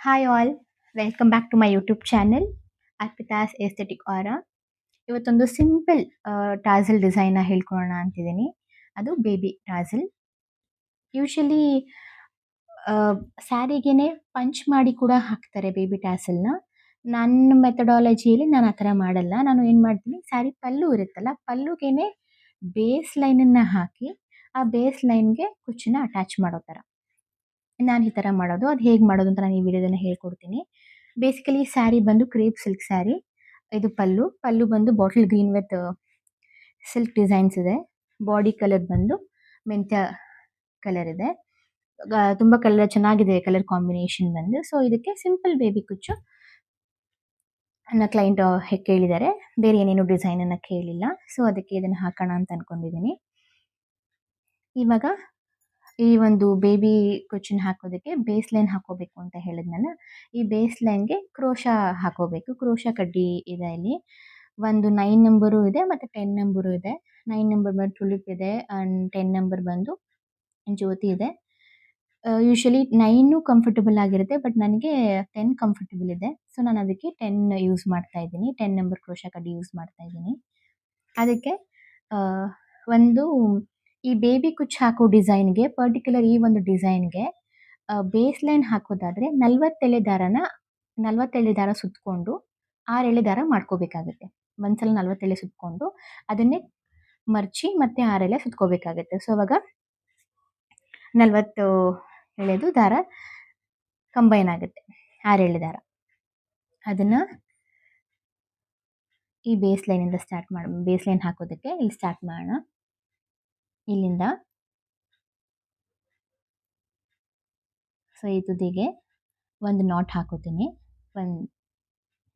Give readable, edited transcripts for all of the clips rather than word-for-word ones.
Hi all, welcome back to my YouTube channel Arpita's aesthetic aura. ಇವತ್ತೊಂದು simple tassel ಡಿಸೈನ್ನ ಹೇಳ್ಕೊಳೋಣ ಅಂತಿದ್ದೀನಿ. ಅದು ಬೇಬಿ ಟಾಸಲ್. ಯೂಶಲಿ ಸ್ಯಾರಿಗೇನೆ ಪಂಚ್ ಮಾಡಿ ಕೂಡ ಹಾಕ್ತಾರೆ ಬೇಬಿ ಟಾಸಲ್ನ. ನನ್ನ ಮೆಥಡಾಲಜಿಯಲ್ಲಿ ನಾನು ಆ ಥರ ಮಾಡಲ್ಲ. ನಾನು ಏನು ಮಾಡ್ತೀನಿ, ಸ್ಯಾರಿ ಪಲ್ಲು ಇರುತ್ತಲ್ಲ, ಪಲ್ಲುಗೇನೆ ಬೇಸ್ ಲೈನನ್ನು ಹಾಕಿ ಆ ಬೇಸ್ ಲೈನ್ಗೆ ಕುಚ್ಚನ್ನ ಅಟ್ಯಾಚ್ ಮಾಡೋ ಥರ ನಾನು ಈ ಥರ ಮಾಡೋದು. ಅದು ಹೇಗೆ ಮಾಡೋದು ಅಂತ ನಾನು ಈ ವಿಡಿಯೋದಲ್ಲಿ ಹೇಳ್ಕೊಡ್ತೀನಿ. ಬೇಸಿಕಲಿ ಸ್ಯಾರಿ ಬಂದು ಕ್ರೇಪ್ ಸಿಲ್ಕ್ ಸ್ಯಾರಿ. ಇದು ಪಲ್ಲು. ಪಲ್ಲು ಬಂದು bottle green with silk designs ಇದೆ. ಬಾಡಿ ಕಲರ್ ಬಂದು ಮೆಂತ್ಯ ಕಲರ್ ಇದೆ. ತುಂಬ ಕಲರ್ ಚೆನ್ನಾಗಿದೆ, ಕಲರ್ ಕಾಂಬಿನೇಷನ್ ಬಂದು. ಸೊ ಇದಕ್ಕೆ ಸಿಂಪಲ್ ಬೇಬಿ ಕುಚ್ಚು ನನ್ನ ಕ್ಲೈಂಟ್ ಕೇಳಿದ್ದಾರೆ, ಬೇರೆ ಏನೇನು ಡಿಸೈನನ್ನು ಕೇಳಿಲ್ಲ. ಸೊ ಅದಕ್ಕೆ ಇದನ್ನು ಹಾಕೋಣ ಅಂತ ಅಂದ್ಕೊಂಡಿದ್ದೀನಿ. ಇವಾಗ ಈ ಒಂದು ಬೇಬಿ ಕುಚ್ಚನ್ನ ಹಾಕೋದಕ್ಕೆ ಬೇಸ್ ಲೈನ್ ಹಾಕೋಬೇಕು ಅಂತ ಹೇಳಿದ್ನಲ್ಲ, ಈ ಬೇಸ್ ಲೈನ್ಗೆ ಕ್ರೋಶಾ ಹಾಕೋಬೇಕು. ಕ್ರೋಶಾ ಕಡ್ಡಿ ಇದೆ ಇಲ್ಲಿ. ಒಂದು 9 ನಂಬರು ಇದೆ ಮತ್ತು 10 ನಂಬರು ಇದೆ. 9 ನಂಬರ್ ಬಂದು ಟುಲಿಪ್ ಇದೆ ಆ್ಯಂಡ್ 10 ನಂಬರ್ ಬಂದು ಜ್ಯೋತಿ ಇದೆ. ಯೂಶಲಿ 9 ಕಂಫರ್ಟಬಲ್ ಆಗಿರುತ್ತೆ, ಬಟ್ ನನಗೆ 10 ಕಂಫರ್ಟಬಲ್ ಇದೆ. ಸೊ ನಾನು ಅದಕ್ಕೆ 10 ಯೂಸ್ ಮಾಡ್ತಾ ಇದ್ದೀನಿ. 10 ನಂಬರ್ ಕ್ರೋಶಾ ಕಡ್ಡಿ ಯೂಸ್ ಮಾಡ್ತಾ ಇದ್ದೀನಿ. ಅದಕ್ಕೆ ಒಂದು ಈ ಬೇಬಿ ಕುಚ್ಚು ಹಾಕೋ ಡಿಸೈನ್ಗೆ, ಪರ್ಟಿಕ್ಯುಲರ್ ಈ ಒಂದು ಡಿಸೈನ್ಗೆ ಬೇಸ್ ಲೈನ್ ಹಾಕೋದಾದರೆ 40 ಎಳೆ ದಾರ ಸುತ್ತಕೊಂಡು 6 ಎಳೆ ದಾರ ಮಾಡ್ಕೋಬೇಕಾಗುತ್ತೆ. ಒಂದ್ಸಲ 40 ಎಳೆ ಸುತ್ತಕೊಂಡು ಅದನ್ನೇ ಮರ್ಚಿ ಮತ್ತೆ 6 ಎಳೆ ಸುತ್ಕೋಬೇಕಾಗುತ್ತೆ. ಸೊ ಅವಾಗ 40 ಎಳೆದು ದಾರ ಕಂಬೈನ್ ಆಗುತ್ತೆ, 6 ಎಳೆ ದಾರ. ಅದನ್ನು ಈ ಬೇಸ್ ಲೈನಿಂದ ಬೇಸ್ ಲೈನ್ ಹಾಕೋದಕ್ಕೆ ಇಲ್ಲಿ ಸ್ಟಾರ್ಟ್ ಮಾಡೋಣ. ಇಲ್ಲಿಂದ ಸೊ ಈ ತುದಿಗೆ ಒಂದು ನಾಟ್ ಹಾಕೋತೀನಿ.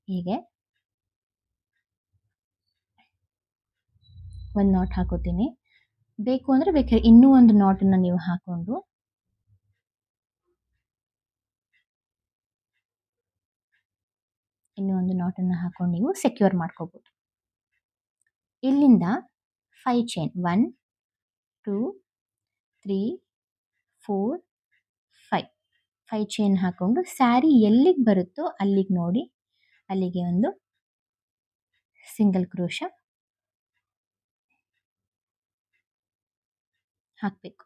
ಹೀಗೆ ಒಂದು ನಾಟ್ ಹಾಕೋತೀನಿ. ಬೇಕು ಅಂದರೆ ಬೇಕಾದ್ರೆ ಇನ್ನೂ ಒಂದು ನಾಟನ್ನು ನೀವು ಹಾಕ್ಕೊಂಡು ನೀವು ಸೆಕ್ಯೂರ್ ಮಾಡ್ಕೋಬೋದು. ಇಲ್ಲಿಂದ 5 ಚೈನ್ 1 2 3 4 5 ಚೈನ್ ಹಾಕ್ಕೊಂಡು ಸ್ಯಾರಿ ಎಲ್ಲಿಗೆ ಬರುತ್ತೋ ಅಲ್ಲಿಗೆ ನೋಡಿ, ಅಲ್ಲಿಗೆ ಒಂದು ಸಿಂಗಲ್ ಕ್ರೋಶಾ ಹಾಕಬೇಕು.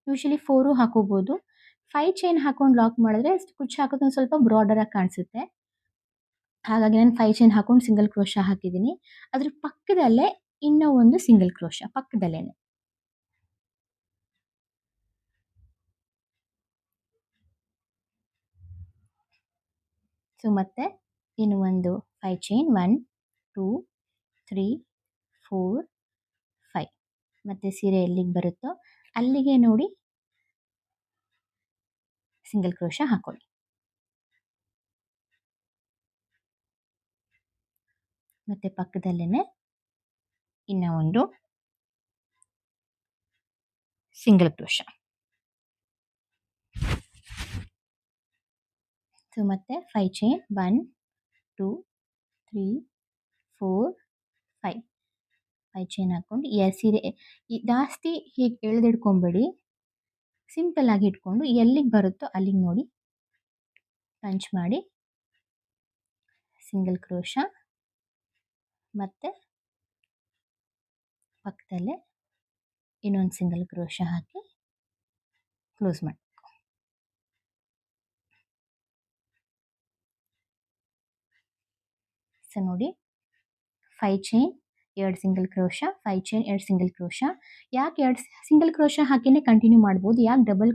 ಯೂಶಲಿ 4 ಹಾಕೋಬೋದು. 5 ಚೈನ್ ಹಾಕೊಂಡು ಲಾಕ್ ಮಾಡಿದ್ರೆ ಕುಚ್ಚು ಹಾಕೋದು ಸ್ವಲ್ಪ ಬ್ರಾಡರ್ ಆಗಿ ಕಾಣಿಸುತ್ತೆ. ಹಾಗಾಗಿ ನಾನು 5 ಚೈನ್ ಹಾಕೊಂಡು ಸಿಂಗಲ್ ಕ್ರೋಶಾ ಹಾಕಿದ್ದೀನಿ. ಅದ್ರ ಪಕ್ಕದಲ್ಲೇ ಇನ್ನೂ ಒಂದು ಸಿಂಗಲ್ ಕ್ರೋಶಾ ಪಕ್ಕದಲ್ಲೇನೆ. ಸೊ ಮತ್ತೆ ಇನ್ನು ಒಂದು 5 ಚೈನ್ 1 2 3 4 5 ಮತ್ತೆ ಸೀರೆ ಎಲ್ಲಿಗೆ ಬರುತ್ತೋ ಅಲ್ಲಿಗೆ ನೋಡಿ ಸಿಂಗಲ್ ಕ್ರೋಶಾ ಹಾಕೊಳ್ಳಿ. ಮತ್ತೆ ಪಕ್ಕದಲ್ಲೇನೆ ಇನ್ನೂ ಒಂದು ಸಿಂಗಲ್ ಕ್ರೋಶಾ. ಸೊ ಮತ್ತೆ 5 ಚೈನ್ 1 2 3 4 5 ಚೈನ್ ಹಾಕ್ಕೊಂಡು ಸೀರೆ ಜಾಸ್ತಿ ಹೀಗೆ ಎಳೆದಿಡ್ಕೊಂಬೇಡಿ, ಸಿಂಪಲ್ ಆಗಿ ಇಟ್ಕೊಂಡು ಎಲ್ಲಿಗೆ ಬರುತ್ತೋ ಅಲ್ಲಿಗೆ ನೋಡಿ ಪಂಚ್ ಮಾಡಿ ಸಿಂಗಲ್ ಕ್ರೋಶಾ ಮತ್ತು ಪಕ್ಕದಲ್ಲೇ ಇನ್ನೊಂದು ಸಿಂಗಲ್ ಕ್ರೋಶಾ ಹಾಕಿ ಕ್ಲೋಸ್ ಮಾಡಿ. ಸೊ ನೋಡಿ 5 chain 2 single crochet 5 chain 2 single crochet. ಯಾಕೆ 2 ಸಿಂಗಲ್ ಕ್ರೋಶಾ ಹಾಕಿನೇ ಕಂಟಿನ್ಯೂ ಮಾಡ್ಬೋದು. ಯಾಕೆ ಡಬಲ್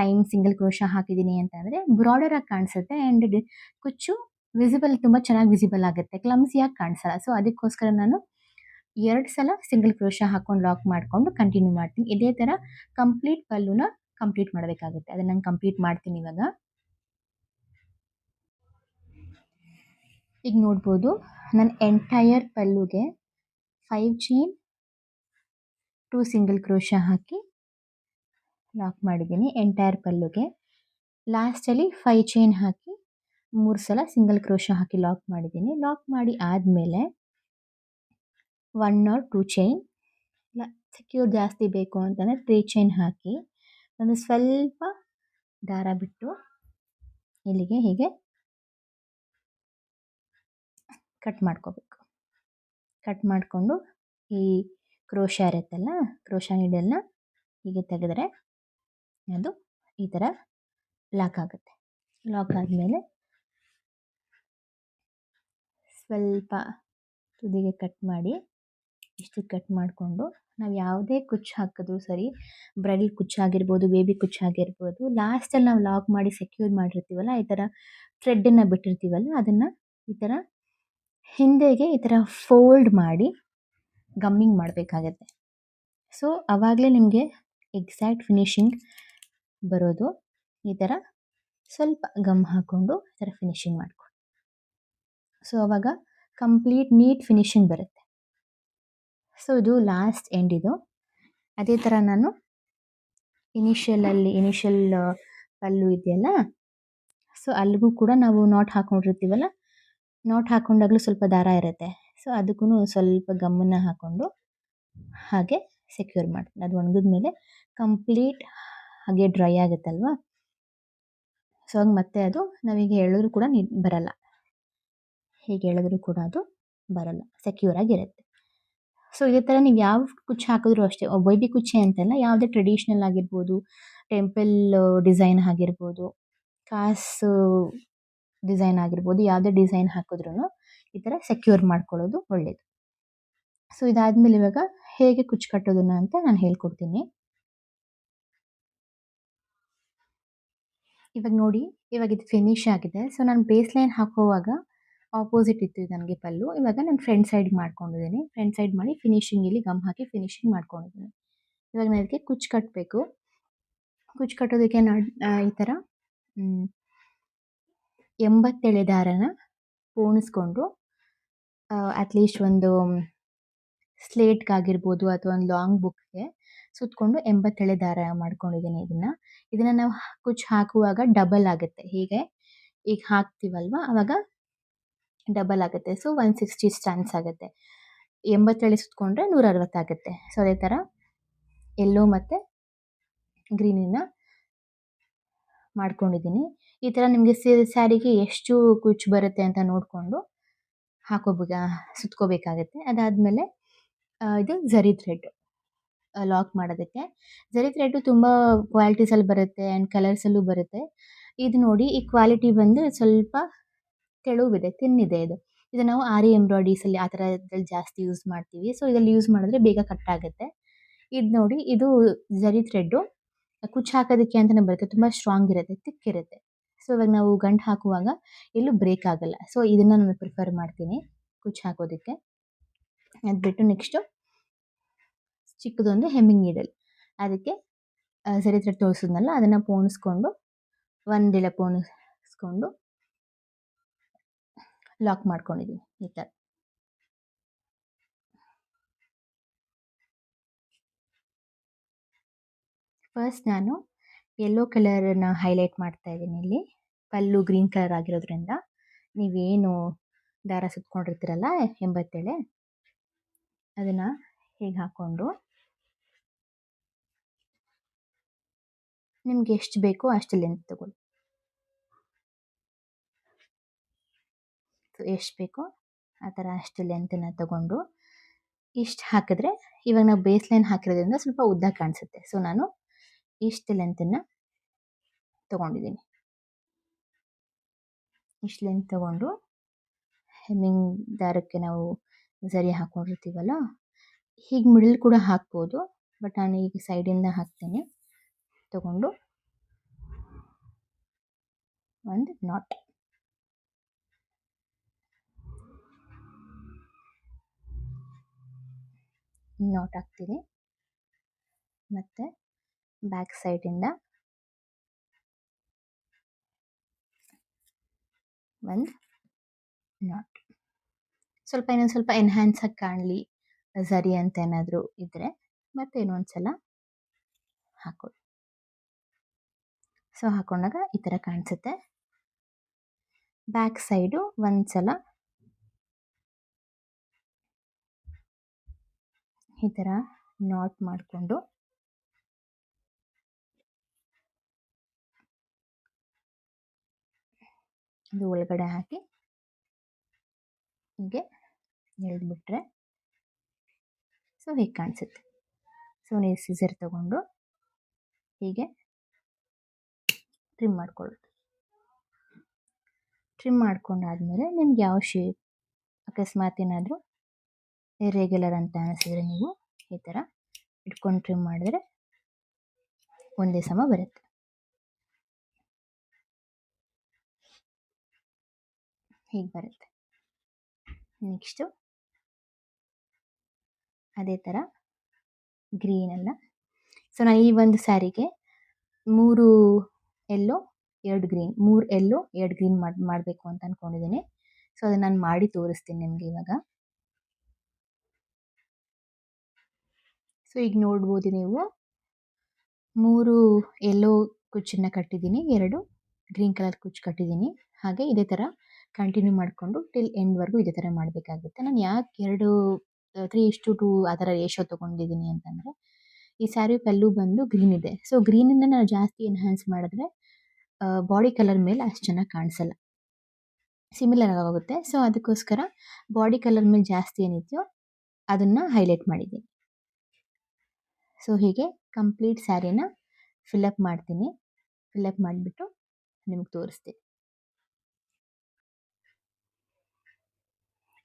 ಟೈಮ್ ಸಿಂಗಲ್ ಕ್ರೋಶಾ ಹಾಕಿದ್ದೀನಿ ಅಂತಂದರೆ ಬ್ರಾಡರ್ ಆಗಿ ಕಾಣಿಸುತ್ತೆ ಆ್ಯಂಡ್ ಕುಚ್ಚು ವಿಸಿಬಲ್ ತುಂಬ ಚೆನ್ನಾಗಿ ವಿಸಿಬಲ್ ಆಗುತ್ತೆ, ಕ್ಲಮ್ಸಿಯಾಗಿ ಕಾಣಿಸಲ್ಲ. ಸೊ ಅದಕ್ಕೋಸ್ಕರ ನಾನು 2 ಸಲ ಸಿಂಗಲ್ ಕ್ರೋಶಾ ಹಾಕ್ಕೊಂಡು ಲಾಕ್ ಮಾಡಿಕೊಂಡು ಕಂಟಿನ್ಯೂ ಮಾಡ್ತೀನಿ. ಇದೇ ಥರ ಕಂಪ್ಲೀಟ್ ಪಲ್ಲುನ ಕಂಪ್ಲೀಟ್ ಮಾಡಬೇಕಾಗುತ್ತೆ. ಅದನ್ನು ನಾನು ಕಂಪ್ಲೀಟ್ ಮಾಡ್ತೀನಿ ಇವಾಗ. ಈಗ ನೋಡ್ಬೋದು, ನಾನು ಎಂಟೈರ್ ಪಲ್ಲುಗೆ 5 ಚೈನ್ 2 ಸಿಂಗಲ್ ಕ್ರೋಶಾ ಹಾಕಿ ಲಾಕ್ ಮಾಡಿದ್ದೀನಿ. ಎಂಟೈರ್ ಪಲ್ಲುಗೆ ಲಾಸ್ಟಲ್ಲಿ 5 ಚೈನ್ ಹಾಕಿ 3 ಸಲ ಸಿಂಗಲ್ ಕ್ರೋಶಾ ಹಾಕಿ ಲಾಕ್ ಮಾಡಿದ್ದೀನಿ. ಲಾಕ್ ಮಾಡಿ ಆದಮೇಲೆ 1 or 2 ಚೈನ್, ಸೆಕ್ಯೂರ್ ಜಾಸ್ತಿ ಬೇಕು ಅಂತಂದರೆ 3 ಚೈನ್ ಹಾಕಿ ಒಂದು ಸ್ವಲ್ಪ ದಾರ ಬಿಟ್ಟು ಇಲ್ಲಿಗೆ ಹೀಗೆ ಕಟ್ ಮಾಡ್ಕೋಬೇಕು. ಕಟ್ ಮಾಡಿಕೊಂಡು ಈ ಕ್ರೋಶ ಇರುತ್ತಲ್ಲ, ಕ್ರೋಶ ನೀಡಲ್ನ ಹೀಗೆ ತೆಗೆದ್ರೆ ಅದು ಈ ಥರ ಲಾಕ್ ಆಗುತ್ತೆ. ಲಾಕ್ ಆದಮೇಲೆ ಸ್ವಲ್ಪ ತುದಿಗೆ ಕಟ್ ಮಾಡಿ, ಇಷ್ಟು ಕಟ್ ಮಾಡಿಕೊಂಡು ನಾವು ಯಾವುದೇ ಕುಚ್ಚು ಹಾಕಿದ್ರೂ ಸರಿ, ಬ್ರೈಡಲ್ ಕುಚ್ಚಾಗಿರ್ಬೋದು, ಬೇಬಿ ಕುಚ್ಚಾಗಿರ್ಬೋದು, ಲಾಸ್ಟಲ್ಲಿ ನಾವು ಲಾಕ್ ಮಾಡಿ ಸೆಕ್ಯೂರ್ ಮಾಡಿರ್ತೀವಲ್ಲ, ಈ ಥರ ಥ್ರೆಡ್ಡನ್ನು ಬಿಟ್ಟಿರ್ತೀವಲ್ಲ, ಅದನ್ನು ಈ ಥರ ಹಿಂದೆಗೆ ಈ ಥರ ಫೋಲ್ಡ್ ಮಾಡಿ ಗಮ್ಮಿಂಗ್ ಮಾಡಬೇಕಾಗತ್ತೆ. ಸೊ ಆವಾಗಲೇ ನಿಮಗೆ ಎಕ್ಸಾಕ್ಟ್ ಫಿನಿಶಿಂಗ್ ಬರೋದು. ಈ ಥರ ಸ್ವಲ್ಪ ಗಮ್ ಹಾಕ್ಕೊಂಡು ಈ ಥರ ಫಿನಿಶಿಂಗ್ ಮಾಡ್ಕೊಂಡು, ಸೊ ಆವಾಗ ಕಂಪ್ಲೀಟ್ ನೀಟ್ ಫಿನಿಶಿಂಗ್ ಬರುತ್ತೆ. ಸೊ ಇದು ಲಾಸ್ಟ್ ಎಂಡ್ ಇದು. ಅದೇ ಥರ ನಾನು ಇನಿಷಿಯಲ್ ಪಲ್ಲು ಇದೆಯಲ್ಲ, ಸೊ ಅಲ್ಲಿಗೂ ಕೂಡ ನಾವು ನಾಟ್ ಹಾಕ್ಕೊಂಡಿರ್ತೀವಲ್ಲ, ನಾಟ್ ಹಾಕ್ಕೊಂಡಾಗಲೂ ಸ್ವಲ್ಪ ದಾರ ಇರುತ್ತೆ. ಸೊ ಅದಕ್ಕೂ ಸ್ವಲ್ಪ ಗಮ್ಮನ್ನು ಹಾಕ್ಕೊಂಡು ಹಾಗೆ ಸೆಕ್ಯೂರ್ ಮಾಡ್ತೀನಿ. ಅದು ಒಣಗಿದ ಮೇಲೆ ಕಂಪ್ಲೀಟ್ ಹಾಗೆ ಡ್ರೈ ಆಗುತ್ತಲ್ವ, ಸೊ ಆಗ ಮತ್ತೆ ಅದು ನಾವೀಗ ಹೇಳಿದ್ರು ಕೂಡ ಬರಲ್ಲ, ಹೇಗೆ ಹೇಳಿದ್ರು ಕೂಡ ಅದು ಬರಲ್ಲ, ಸೆಕ್ಯೂರ್ ಆಗಿರುತ್ತೆ. ಸೊ ಇದೇ ಥರ ನೀವು ಯಾವ ಕುಚ್ಚು ಹಾಕಿದ್ರೂ ಅಷ್ಟೇ, ಬೇಬಿ ಕುಚ್ಚೆ ಅಂತೆಲ್ಲ, ಯಾವುದೇ ಟ್ರೆಡಿಷ್ನಲ್ ಆಗಿರ್ಬೋದು, ಟೆಂಪಲ್ ಡಿಸೈನ್ ಆಗಿರ್ಬೋದು, ಕಾಸು ಡಿಸೈನ್ ಆಗಿರ್ಬೋದು, ಯಾವುದೇ ಡಿಸೈನ್ ಹಾಕಿದ್ರೂ ಈ ಥರ ಸೆಕ್ಯೂರ್ ಮಾಡ್ಕೊಳ್ಳೋದು ಒಳ್ಳೆಯದು. ಸೊ ಇದಾದಮೇಲೆ ಇವಾಗ ಹೇಗೆ ಕುಚ್ಚು ಕಟ್ಟೋದನ್ನ ಅಂತ ನಾನು ಹೇಳ್ಕೊಡ್ತೀನಿ. ಇವಾಗ ನೋಡಿ, ಇವಾಗ ಇದು ಫಿನಿಶ್ ಆಗಿದೆ. ಸೊ ನಾನು ಬೇಸ್ ಲೈನ್ ಹಾಕುವಾಗ ಆಪೋಸಿಟ್ ಇತ್ತು ನನಗೆ ಪಲ್ಲು. ಇವಾಗ ನಾನು ಫ್ರಂಟ್ ಸೈಡ್ ಮಾಡ್ಕೊಂಡಿದ್ದೀನಿ. ಫ್ರಂಟ್ ಸೈಡ್ ಮಾಡಿ ಫಿನಿಶಿಂಗ್ ಇಲ್ಲಿ ಗಮ್ ಹಾಕಿ ಫಿನಿಶಿಂಗ್ ಮಾಡ್ಕೊಂಡಿದ್ದೀನಿ. ಇವಾಗ ನಾನು ಇದಕ್ಕೆ ಕುಚ್ಚು ಕಟ್ಟಬೇಕು. ಕುಚ್ಚು ಕಟ್ಟೋದಕ್ಕೆ ನಾನು ಈ ಥರ 87 ದಾರನ ಪೋಣಿಸ್ಕೊಂಡು, ಅಟ್ಲೀಸ್ಟ್ ಒಂದು ಸ್ಲೇಟ್ಗಾಗಿರ್ಬೋದು ಅಥವಾ ಒಂದು ಲಾಂಗ್ ಬುಕ್ಗೆ ಸುತ್ತಕೊಂಡು 87 ದಾರ ಮಾಡ್ಕೊಂಡಿದ್ದೀನಿ. ಇದನ್ನು ನಾವು ಕುಚ್ಚು ಹಾಕುವಾಗ ಡಬಲ್ ಆಗುತ್ತೆ. ಹೀಗೆ ಈಗ ಹಾಕ್ತೀವಲ್ವ, ಆವಾಗ ಡಬಲ್ ಆಗುತ್ತೆ. ಸೊ 160 ಸ್ಟನ್ಸ್ ಆಗುತ್ತೆ. 87 ಸುತ್ತಕೊಂಡ್ರೆ 160 ಆಗುತ್ತೆ. ಸೊ ಅದೇ ಥರ ಯೆಲ್ಲೋ ಮತ್ತು ಗ್ರೀನನ್ನ ಮಾಡ್ಕೊಂಡಿದ್ದೀನಿ. ಈ ಥರ ನಿಮಗೆ ಸ್ಯಾರಿಗೆ ಎಷ್ಟು ಕುಚ್ಚು ಬರುತ್ತೆ ಅಂತ ನೋಡಿಕೊಂಡು ಸುತ್ಕೋಬೇಕಾಗತ್ತೆ. ಅದಾದಮೇಲೆ ಇದು ಝರಿ ಥ್ರೆಡ್ ಲಾಕ್ ಮಾಡೋದಕ್ಕೆ. ಝರಿ ಥ್ರೆಡ್ಡು ತುಂಬ ಕ್ವಾಲಿಟೀಸಲ್ಲಿ ಬರುತ್ತೆ ಆ್ಯಂಡ್ ಕಲರ್ಸಲ್ಲೂ ಬರುತ್ತೆ. ಇದು ನೋಡಿ, ಈ ಕ್ವಾಲಿಟಿ ಬಂದು ಸ್ವಲ್ಪ ತೆಳುವಿದೆ, ತಿನ್ನಿದೆ ಇದು. ಇದು ನಾವು ಆರಿ ಎಂಬ್ರಾಯ್ಡ್ರೀಸಲ್ಲಿ ಆ ಥರದಲ್ಲಿ ಜಾಸ್ತಿ ಯೂಸ್ ಮಾಡ್ತೀವಿ. ಸೊ ಇದರಲ್ಲಿ ಯೂಸ್ ಮಾಡಿದ್ರೆ ಬೇಗ ಕಟ್ಟಾಗುತ್ತೆ. ಇದು ನೋಡಿ, ಇದು ಝರಿ ಥ್ರೆಡ್ಡು ಕುಚ್ಚು ಹಾಕೋದಕ್ಕೆ ಅಂತಲೇ ಬರುತ್ತೆ. ತುಂಬ ಸ್ಟ್ರಾಂಗ್ ಇರುತ್ತೆ, ತಿಕ್ಕಿರುತ್ತೆ. ಸೊ ಇವಾಗ ನಾವು ಗಂಟು ಹಾಕುವಾಗ ಎಲ್ಲೂ ಬ್ರೇಕ್ ಆಗಲ್ಲ. ಸೊ ಇದನ್ನು ನಾನು ಪ್ರಿಫರ್ ಮಾಡ್ತೀನಿ ಕುಚ್ಚು ಹಾಕೋದಕ್ಕೆ. ಅದು ಬಿಟ್ಟು ನೆಕ್ಸ್ಟು ಚಿಕ್ಕದೊಂದು ಹೆಮ್ಮಿಂಗ್ ನೀಡಲ್, ಅದಕ್ಕೆ ಝರಿ ಥ್ರೆಡ್ ತೋರಿಸಿದ್ನಲ್ಲ, ಅದನ್ನು ಪೋಣಿಸ್ಕೊಂಡು ಒಂದೆಳೆ ಪೋಣಿಸ್ಕೊಂಡು ಲಾಕ್ ಮಾಡ್ಕೊಂಡಿದ್ದೀನಿ ಈ ಥರ. ಫಸ್ಟ್ ನಾನು ಯೆಲ್ಲೋ ಕಲರನ್ನ ಹೈಲೈಟ್ ಮಾಡ್ತಾ ಇದ್ದೀನಿ ಇಲ್ಲಿ. ಪಲ್ಲು ಗ್ರೀನ್ ಕಲರ್ ಆಗಿರೋದ್ರಿಂದ ನೀವೇನು ದಾರ ಸುತ್ಕೊಂಡಿರ್ತೀರಲ್ಲ 87, ಅದನ್ನು ಹೀಗೆ ಹಾಕ್ಕೊಂಡು ನಿಮ್ಗೆ ಎಷ್ಟು ಬೇಕೋ ಅಷ್ಟು ಲೆಂತ್ ತಗೊಳ್ಳಿ. ಸೊ ಎಷ್ಟು ಬೇಕೋ ಆ ಥರ ಅಷ್ಟು ಲೆಂತನ್ನು ತಗೊಂಡು ಇಷ್ಟು ಹಾಕಿದ್ರೆ, ಇವಾಗ ನಾವು ಬೇಸ್ ಲೈನ್ ಹಾಕಿರೋದ್ರಿಂದ ಸ್ವಲ್ಪ ಉದ್ದ ಕಾಣಿಸುತ್ತೆ. ಸೊ ನಾನು ಇಷ್ಟು ಲೆಂತನ್ನು ತೊಗೊಂಡಿದ್ದೀನಿ. ಇಷ್ಟು ಲೆಂತ್ ತೊಗೊಂಡು ಹೆಮ್ಮಿಂಗ್ ದಾರಕ್ಕೆ ನಾವು ಝರಿ ಹಾಕ್ಕೊಂಡಿರ್ತೀವಲ್ಲ, ಹೀಗೆ ಮಿಡಲ್ ಕೂಡ ಹಾಕ್ಬೋದು, ಬಟ್ ನಾನು ಈಗ ಸೈಡಿಂದ ಹಾಕ್ತೀನಿ. ತಗೊಂಡು ಒಂದು ನಾಟ್ ಹಾಕ್ತೀನಿ. ಮತ್ತು ಬ್ಯಾಕ್ ಸೈಡಿಂದ ಒಂದು ನಾಟ್. ಇನ್ನೊಂದು ಸ್ವಲ್ಪ ಎನ್ಹ್ಯಾನ್ಸ್ ಆಗಿ ಕಾಣಲಿ ಝರಿ ಅಂತ ಏನಾದರೂ ಇದ್ದರೆ ಮತ್ತೆ ಇನ್ನೊಂದು ಸಲ ಹಾಕೊಳ್ಳಿ. ಸೊ ಹಾಕೊಂಡಾಗ ಈ ಥರ ಕಾಣಿಸುತ್ತೆ. ಬ್ಯಾಕ್ ಸೈಡು ಒಂದು ಸಲ ಈ ಥರ ನಾಟ್ ಮಾಡಿಕೊಂಡು ಇದು ಒಳಗಡೆ ಹಾಕಿ ಹೀಗೆ ಎಳೆದ್ಬಿಟ್ರೆ ಸೊ ಹೀಗೆ ಕಾಣಿಸುತ್ತೆ. ಸೊ ನೀವು ಸಿಸರ್ ತಗೊಂಡು ಹೀಗೆ ಟ್ರಿಮ್ ಮಾಡ್ಕೊಳ್ಳೋದು. ಟ್ರಿಮ್ ಮಾಡ್ಕೊಂಡಾದ್ಮೇಲೆ ನಿಮ್ಗೆ ಯಾವ ಶೇಪ್ ಅಕಸ್ಮಾತ್ ಏನಾದರೂ ಇರ್ರೆಗ್ಯುಲರ್ ಅಂತ ಅನಿಸಿದ್ರೆ ನೀವು ಈ ಥರ ಇಟ್ಕೊಂಡು ಟ್ರಿಮ್ ಮಾಡಿದ್ರೆ ಒಂದೇ ಸಮ ಬರುತ್ತೆ. ಹೀಗೆ ಬರುತ್ತೆ. ನೆಕ್ಸ್ಟು ಅದೇ ಥರ ಗ್ರೀನ್ ಅಲ್ಲ. ಸೊ ನಾನು ಈ ಒಂದು ಸ್ಯಾರಿಗೆ 3 ಎಲ್ಲೋ 2 ಗ್ರೀನ್ 3 ಎಲ್ಲೋ 2 ಗ್ರೀನ್ ಮಾಡಬೇಕು ಅಂತ ಅಂದ್ಕೊಂಡಿದ್ದೀನಿ. ಸೊ ಅದನ್ನು ನಾನು ಮಾಡಿ ತೋರಿಸ್ತೀನಿ ನಿಮಗೆ ಇವಾಗ. ಸೊ ಈಗ ನೋಡ್ಬೋದು ನೀವು 3 ಎಲ್ಲೋ ಕುಚ್ಚನ್ನು ಕಟ್ಟಿದ್ದೀನಿ, 2 ಗ್ರೀನ್ ಕಲರ್ ಕುಚ್ಚು ಕಟ್ಟಿದ್ದೀನಿ. ಹಾಗೆ ಇದೇ ಥರ ಕಂಟಿನ್ಯೂ ಮಾಡಿಕೊಂಡು ಟಿಲ್ ಎಂಡ್ವರೆಗೂ ಇದೇ ಥರ ಮಾಡಬೇಕಾಗುತ್ತೆ. ನಾನು ಯಾಕೆ 3:2 ಆ ಥರ ರೇಷೋ ತೊಗೊಂಡಿದ್ದೀನಿ ಅಂತಂದರೆ ಈ ಸ್ಯಾರಿ ಪಲ್ಲು ಬಂದು ಗ್ರೀನ್ ಇದೆ. ಸೊ ಗ್ರೀನನ್ನು ನಾವು ಜಾಸ್ತಿ ಎನ್ಹಾನ್ಸ್ ಮಾಡಿದ್ರೆ ಬಾಡಿ ಕಲರ್ ಮೇಲೆ ಅಷ್ಟು ಚೆನ್ನಾಗಿ ಕಾಣಿಸಲ್ಲ, ಸಿಮಿಲರ್ ಆಗೋಗುತ್ತೆ. ಸೊ ಅದಕ್ಕೋಸ್ಕರ ಬಾಡಿ ಕಲರ್ ಮೇಲೆ ಜಾಸ್ತಿ ಏನಿದೆಯೋ ಅದನ್ನು ಹೈಲೈಟ್ ಮಾಡಿದ್ದೀನಿ. ಸೊ ಹೀಗೆ ಕಂಪ್ಲೀಟ್ ಸ್ಯಾರಿನ ಫಿಲಪ್ ಮಾಡ್ತೀನಿ. ಫಿಲಪ್ ಮಾಡಿಬಿಟ್ಟು ನಿಮ್ಗೆ ತೋರಿಸ್ತೀನಿ.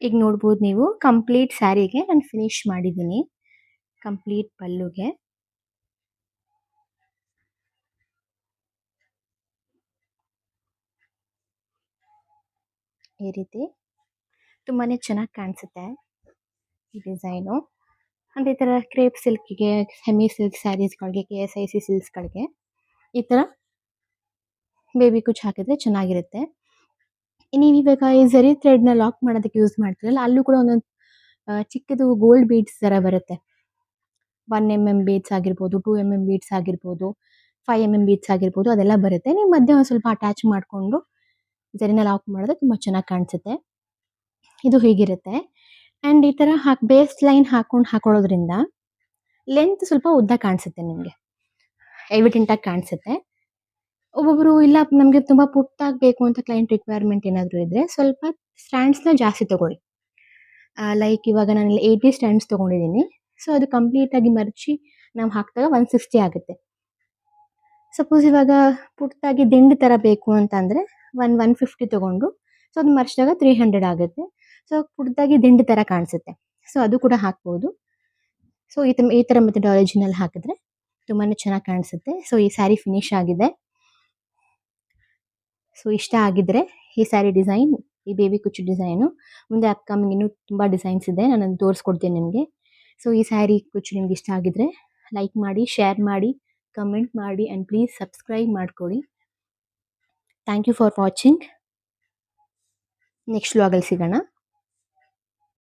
ಈಗ ನೋಡ್ಬೋದು ನೀವು ಕಂಪ್ಲೀಟ್ ಸ್ಯಾರಿಗೆ ನಾನು ಫಿನಿಶ್ ಮಾಡಿದ್ದೀನಿ. ಕಂಪ್ಲೀಟ್ ಪಲ್ಲುಗೆ ಈ ರೀತಿ ತುಂಬಾ ಚೆನ್ನಾಗಿ ಕಾಣಿಸುತ್ತೆ ಈ ಡಿಸೈನು. ಅದೇ ಥರ ಕ್ರೇಪ್ ಸಿಲ್ಕಿಗೆ, ಸೆಮಿ ಸಿಲ್ಕ್ ಸ್ಯಾರೀಸ್ಗಳಿಗೆ, KSIC ಸಿಲ್ಕ್ಸ್ಗಳಿಗೆ ಈ ಥರ ಬೇಬಿ ಕುಚ್ಚು ಹಾಕಿದ್ರೆ ಚೆನ್ನಾಗಿರುತ್ತೆ. ನೀವು ಇವಾಗ ಈ ಝರಿ ಥ್ರೆಡ್ನ ಲಾಕ್ ಮಾಡೋದಕ್ಕೆ ಯೂಸ್ ಮಾಡ್ತೀರಲ್ಲ, ಅಲ್ಲೂ ಕೂಡ ಒಂದೊಂದು ಚಿಕ್ಕದು ಗೋಲ್ಡ್ ಬೀಡ್ಸ್ ಥರ ಬರುತ್ತೆ. 1 mm ಬೀಡ್ಸ್ ಆಗಿರ್ಬೋದು, 2 mm ಬೀಡ್ಸ್ ಆಗಿರ್ಬೋದು, 5 mm ಬೀಡ್ಸ್ ಆಗಿರ್ಬೋದು, ಅದೆಲ್ಲ ಬರುತ್ತೆ. ನೀವು ಮಧ್ಯೆ ಒಂದು ಸ್ವಲ್ಪ ಅಟ್ಯಾಚ್ ಮಾಡಿಕೊಂಡು ಝರಿನ ಲಾಕ್ ಮಾಡಿದ್ರೆ ತುಂಬ ಚೆನ್ನಾಗಿ ಕಾಣಿಸುತ್ತೆ. ಇದು ಹೀಗಿರುತ್ತೆ. ಆ್ಯಂಡ್ ಈ ಥರ ಬೇಸ್ ಲೈನ್ ಹಾಕೊಳ್ಳೋದ್ರಿಂದ ಲೆಂತ್ ಸ್ವಲ್ಪ ಉದ್ದ ಕಾಣಿಸುತ್ತೆ, ನಿಮಗೆ ಎವಿಡೆಂಟಾಗಿ ಕಾಣಿಸುತ್ತೆ. ಒಬ್ಬೊಬ್ಬರು ಇಲ್ಲ ನಮಗೆ ತುಂಬ ಪುಟ್ಟಾಗಬೇಕು ಅಂತ ಕ್ಲೈಂಟ್ ರಿಕ್ವೈರ್ಮೆಂಟ್ ಏನಾದರೂ ಇದ್ದರೆ ಸ್ವಲ್ಪ ಸ್ಟ್ಯಾಂಡ್ಸ್ನ ಜಾಸ್ತಿ ತೊಗೊಳ್ಳಿ. ಲೈಕ್ ಇವಾಗ ನಾನು 80 ಸ್ಟ್ಯಾಂಡ್ಸ್ ತೊಗೊಂಡಿದ್ದೀನಿ. ಸೊ ಅದು ಕಂಪ್ಲೀಟಾಗಿ ಮರ್ಚಿ ನಾವು ಹಾಕಿದಾಗ 160 ಆಗುತ್ತೆ. ಸಪೋಸ್ ಇವಾಗ ಪುಟ್ಟದಾಗಿ ದಿಂಡು ಥರ ಬೇಕು ಅಂತಂದರೆ 150 ತೊಗೊಂಡು ಸೊ ಅದು ಮರ್ಚಿದಾಗ 300 ಆಗುತ್ತೆ. ಸೊ ಪುಟ್ಟದಾಗಿ ದಿಂಡು ಥರ ಕಾಣಿಸುತ್ತೆ. ಸೊ ಅದು ಕೂಡ ಹಾಕ್ಬೋದು. ಸೊ ಈ ಥರ ಮೆಥಡಾಲಜಿನಲ್ಲಿ ಹಾಕಿದ್ರೆ ತುಂಬಾ ಚೆನ್ನಾಗಿ ಕಾಣಿಸುತ್ತೆ. ಸೊ ಈ ಸ್ಯಾರಿ ಫಿನಿಶ್ ಆಗಿದೆ. ಸೊ ಇಷ್ಟ ಆಗಿದ್ದರೆ ಈ ಸ್ಯಾರಿ ಡಿಸೈನ್, ಈ ಬೇಬಿ ಕುಚ್ಚು ಡಿಸೈನು ಮುಂದೆ ಅಪ್ಕಮಿಂಗ್ ಇನ್ನೂ ತುಂಬ ಡಿಸೈನ್ಸ್ ಇದೆ, ನಾನು ತೋರಿಸ್ಕೊಡ್ತೀನಿ ನಿಮಗೆ. ಸೊ ಈ ಸ್ಯಾರಿ ಕುಚ್ಚು ನಿಮ್ಗೆ ಇಷ್ಟ ಆಗಿದ್ದರೆ ಲೈಕ್ ಮಾಡಿ, ಶೇರ್ ಮಾಡಿ, ಕಮೆಂಟ್ ಮಾಡಿ ಆ್ಯಂಡ್ ಪ್ಲೀಸ್ ಸಬ್ಸ್ಕ್ರೈಬ್ ಮಾಡ್ಕೊಳ್ಳಿ. Thank you for watching. Next ವ್ಲಾಗಲ್ಲಿ ಸಿಗೋಣ.